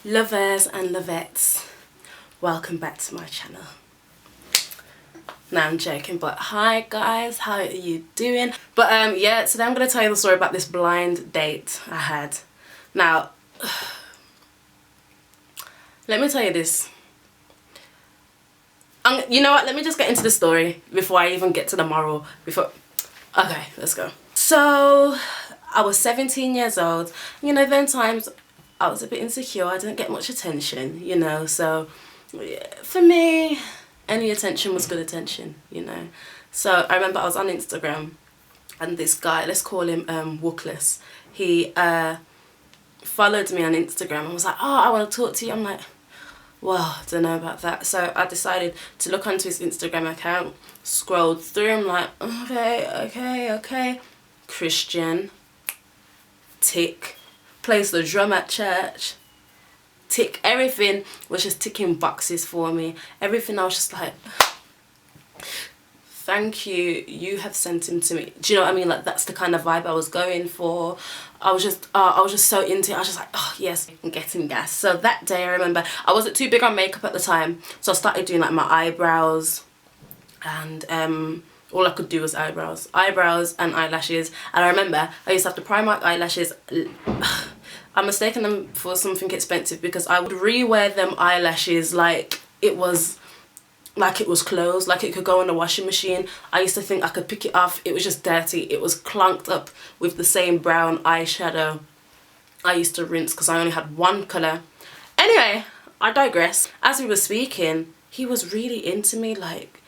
Lovers and lovettes, welcome back to my channel. Now I'm joking, but hi guys, how are you doing? But yeah, today I'm going to tell you the story about this blind date I had. Now, let me tell you this. You know what, let me just get into the story before I even get to the moral. Okay, let's go. So, I was 17 years old. You know, then times I was a bit insecure. I didn't get much attention, you know. So, yeah, for me, any attention was good attention, you know. So, I remember I was on Instagram and this guy, let's call him Bookless. He followed me on Instagram and was like, oh, I want to talk to you. I'm like, well, I don't know about that. So I decided to look onto his Instagram account, scrolled through, I'm like, okay. Christian, tick. Plays the drum at church, tick. Everything was just ticking boxes for me. Everything I was just like, thank you, you have sent him to me. Do you know what I mean? Like, that's the kind of vibe I was going for. I was just so into it. I was just like, oh yes, I'm getting gas. So that day I remember I wasn't too big on makeup at the time, so I started doing like my eyebrows, and all I could do was eyebrows and eyelashes. And I remember I used to have to Primark eyelashes. I mistaken them for something expensive because I would rewear them eyelashes like it was clothes, like it could go in the washing machine. I used to think I could pick it off. It was just dirty. It was clunked up with the same brown eyeshadow I used to rinse because I only had one colour. Anyway, I digress. As we were speaking, he was really into me. Like,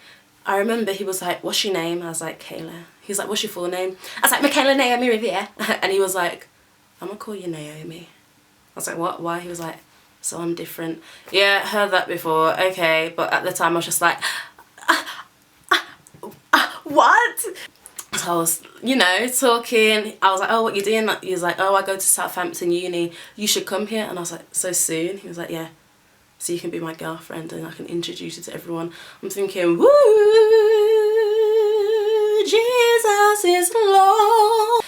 I remember he was like, what's your name? I was like, Kayla. He's like, what's your full name? I was like, Michaela Naomi Rivera. And he was like, I'm gonna call you Naomi. I was like, what? Why? He was like, so I'm different. Yeah, heard that before. Okay, but at the time I was just like, what? So I was, you know, talking. I was like, oh, what you doing? He was like, oh, I go to Southampton Uni. You should come here. And I was like, so soon? He was like, yeah. So you can be my girlfriend and I can introduce you to everyone. I'm thinking, woo, Jesus is Lord.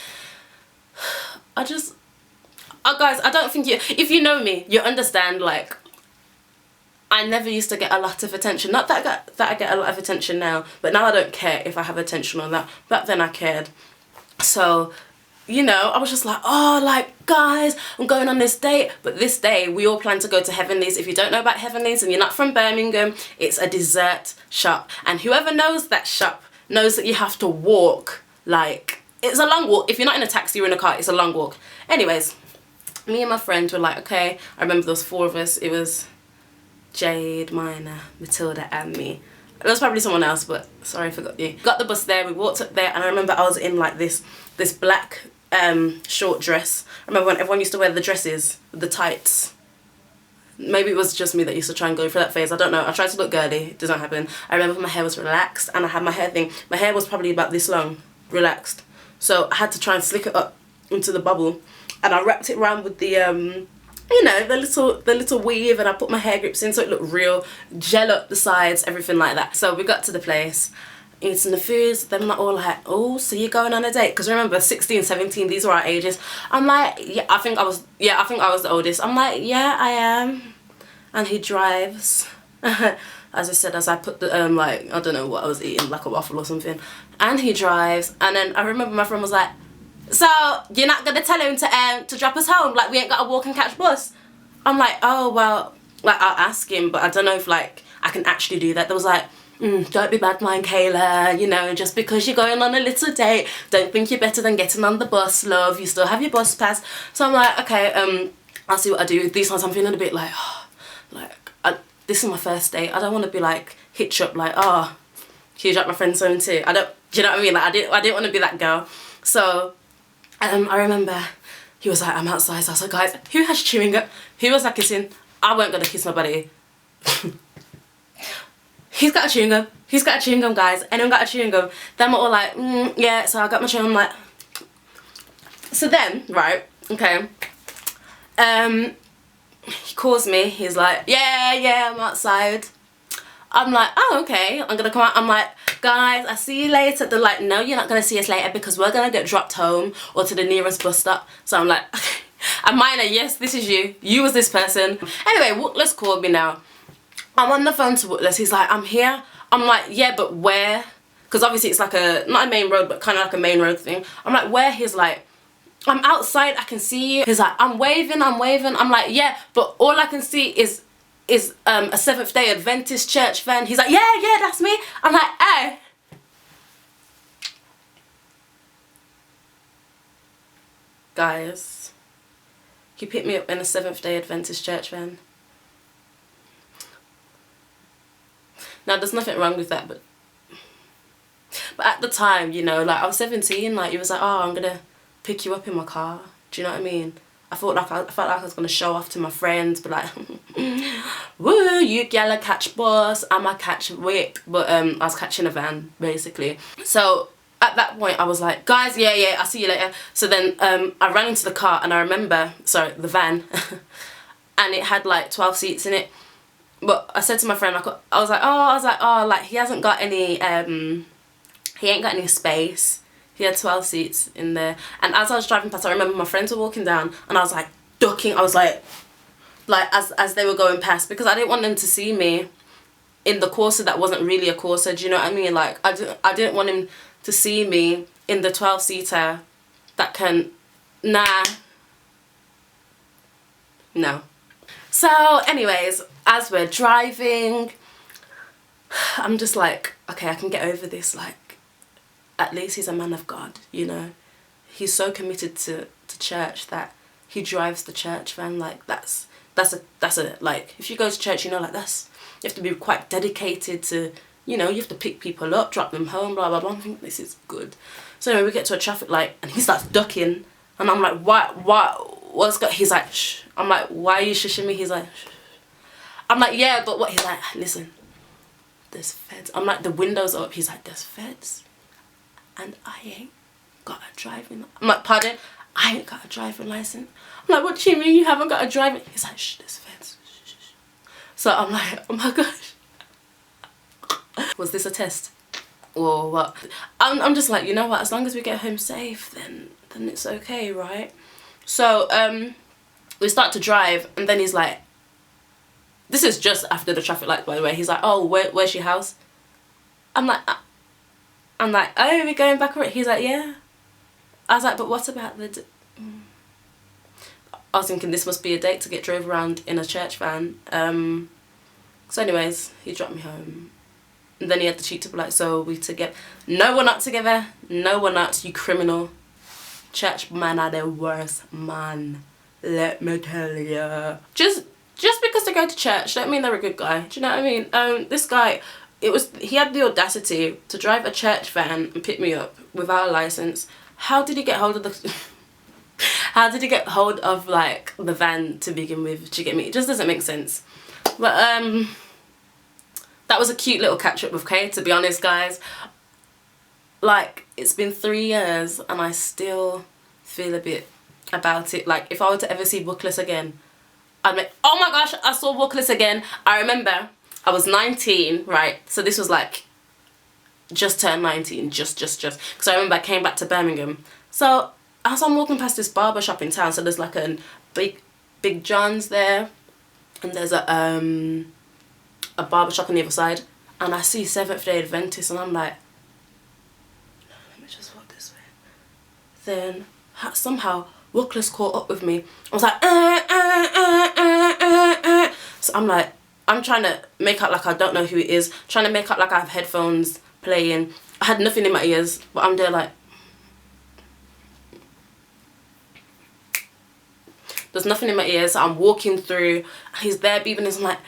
Guys, I don't think if you know me, you understand, like, I never used to get a lot of attention. Not that I get a lot of attention now, but now I don't care if I have attention or that. Back then I cared. So, you know, I was just like, oh, like, guys, I'm going on this date. But this day, we all plan to go to Heavenly's. If you don't know about Heavenly's and you're not from Birmingham, it's a dessert shop. And whoever knows that shop knows that you have to walk. Like, it's a long walk. If you're not in a taxi or in a car, it's a long walk. Anyways, me and my friends were like, okay. I remember there was 4 of us. It was Jade, Mina, Matilda and me. There was probably someone else, but sorry, I forgot you. Got the bus there, we walked up there, and I remember I was in like this black short dress. I remember when everyone used to wear the dresses, the tights. Maybe it was just me that used to try and go for that phase, I don't know. I tried to look girly, it doesn't happen. I remember my hair was relaxed and I had my hair thing. My hair was probably about this long, relaxed. So I had to try and slick it up into the bubble. And I wrapped it around with the you know, the little weave, and I put my hair grips in so it looked real, gel up the sides, everything like that. So we got to the place, eating the foods, then I'm all like, oh, so you're going on a date? Because remember, 16, 17, these were our ages. I'm like, yeah, I think I was the oldest. I'm like, yeah, I am. And he drives. As I said, as I put the, like, I don't know what I was eating, like a waffle or something. And he drives, and then I remember my friend was like, so you're not gonna tell him to drop us home? Like, we ain't gotta walk and catch bus? I'm like, oh, well, like, I'll ask him, but I don't know if, like, I can actually do that. There was like, don't be bad mind, Kayla, you know, just because you're going on a little date, don't think you're better than getting on the bus, love. You still have your bus pass. So I'm like, okay, I'll see what I do. These times I'm feeling a bit like, this is my first date. I don't want to be like hitch up, like, oh, can you drop my friend's home too? Do you know what I mean? Like, I didn't want to be that girl. So I remember he was like, I'm outside. So I was like, guys, who has chewing gum? Who was I kissing? I weren't gonna kiss nobody. He's got a chewing gum. He's got a chewing gum, guys. Anyone got a chewing gum? Then we're all like, yeah. So I got my chewing gum, like. So then, right, okay. He calls me. He's like, yeah, I'm outside. I'm like, oh, okay, I'm gonna come out. I'm like, guys, I'll see you later. They're like, no, you're not gonna see us later because we're gonna get dropped home or to the nearest bus stop. So I'm like, okay. And mine are, yes, this is you. You was this person. Anyway, Bookless called me now. I'm on the phone to Bookless. He's like, I'm here. I'm like, yeah, but where? Because obviously it's like a, not a main road, but kind of like a main road thing. I'm like, where? He's like, I'm outside, I can see you. He's like, I'm waving. I'm like, yeah, but all I can see is a Seventh-day Adventist church van. He's like, yeah, that's me. I'm like, hey. Guys, he picked me up in a Seventh-day Adventist church van. Now, there's nothing wrong with that, but at the time, you know, like I was 17, like he was like, oh, I'm gonna pick you up in my car. Do you know what I mean? I felt like I was gonna show off to my friends, but like, woo, you gal a catch bus, I'm a catch whip. But I was catching a van basically. So at that point I was like, guys, yeah, I'll see you later. So then I ran into the car, and I remember, sorry, the van, and it had like 12 seats in it. But I said to my friend, I was like, oh, like he hasn't got any, he ain't got any space. He had 12 seats in there. And as I was driving past, I remember my friends were walking down, and I was like ducking. I was like as they were going past, because I didn't want them to see me in the Corsa that wasn't really a Corsa. Do you know what I mean? Like I didn't want him to see me in the 12-seater that can, nah, no. So anyways, as we're driving, I'm just like, okay, I can get over this. Like, at least he's a man of God, you know. He's so committed to church that he drives the church van. Like, that's a like, if you go to church, you know, like you have to be quite dedicated to, you know, you have to pick people up, drop them home, blah blah blah. I think this is good. So anyway, we get to a traffic light, and he starts ducking, and I'm like, what's got? He's like, shh. I'm like, why are you shushing me? He's like, shh. I'm like, yeah, but what? He's like, listen, there's feds. I'm like, the windows are up. He's like, there's feds, and I ain't got a driving. I'm like, pardon? I ain't got a driving license. I'm like, what do you mean you haven't got a driving? He's like, shh, there's feds. Shh, shh, shh. So I'm like, oh my gosh. Was this a test or what? I'm just like, you know what? As long as we get home safe, then it's okay, right? So we start to drive, and then he's like, this is just after the traffic light, by the way. He's like, oh, where's your house? I'm like, oh, we're going back already? He's like, yeah. I was like, but what about the... I was thinking this must be a date to get drove around in a church van. So anyways, he dropped me home. And then he had the cheek to be like, so we together? No, we're not together. No, we're not, you criminal. Church man are the worst man. Let me tell ya. Just because they go to church don't mean they're a good guy. Do you know what I mean? This guy, he had the audacity to drive a church van and pick me up without a license. How did he get hold of the... How did he get hold of, like, the van to begin with? Do you get me? It just doesn't make sense. But, that was a cute little catch up with Kay, to be honest, guys. Like, it's been 3 years and I still feel a bit about it. Like, if I were to ever see Bookless again, I'd be, oh my gosh, I saw Bookless again. I remember I was 19, right? So this was like, just turned 19, just. Because I remember I came back to Birmingham. So as I'm walking past this barber shop in town, so there's like a big John's there, and there's a barber shop on the other side, and I see Seventh-day Adventist, and I'm like, no, let me just walk this way. Then somehow Bookless caught up with me. I was like, So I'm like, I'm trying to make out like I don't know who it is, trying to make out like I have headphones playing. I had nothing in my ears, but I'm there like, there's nothing in my ears. So I'm walking through, he's there beeping, and I'm like,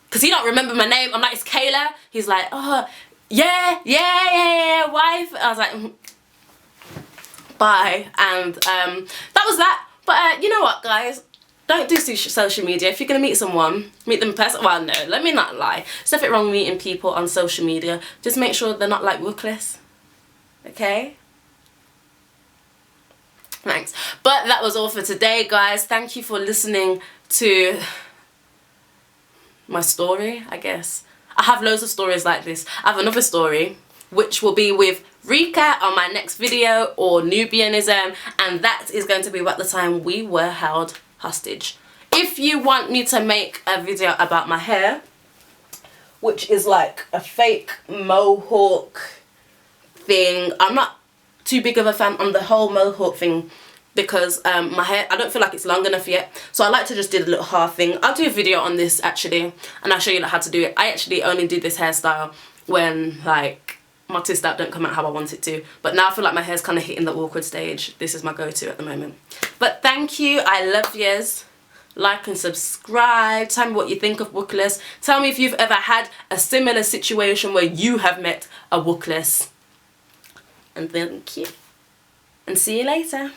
because he don't remember my name. I'm like, it's Kayla. He's like, oh, yeah, wife. I was like, bye. And that was that. But you know what, guys? Don't do social media. If you're going to meet someone, meet them in person. Well, no, let me not lie. There's nothing wrong meeting people on social media. Just make sure they're not like Bookless. Okay? Thanks. But that was all for today, guys. Thank you for listening to my story, I guess. I have loads of stories like this. I have another story which will be with Rika on my next video, or Nubianism, and that is going to be about the time we were held hostage. If you want me to make a video about my hair, which is like a fake mohawk thing, I'm not too big of a fan on the whole mohawk thing because my hair, I don't feel like it's long enough yet, so I like to just do the little half thing. I'll do a video on this actually, and I'll show you how to do it. I actually only do this hairstyle when like my twist out don't come out how I want it to, but now I feel like my hair's kind of hitting the awkward stage. This is my go-to at the moment. But thank you, I love yous. Like and subscribe. Tell me what you think of Bookless. Tell me if you've ever had a similar situation where you have met a Bookless. And thank you. And see you later.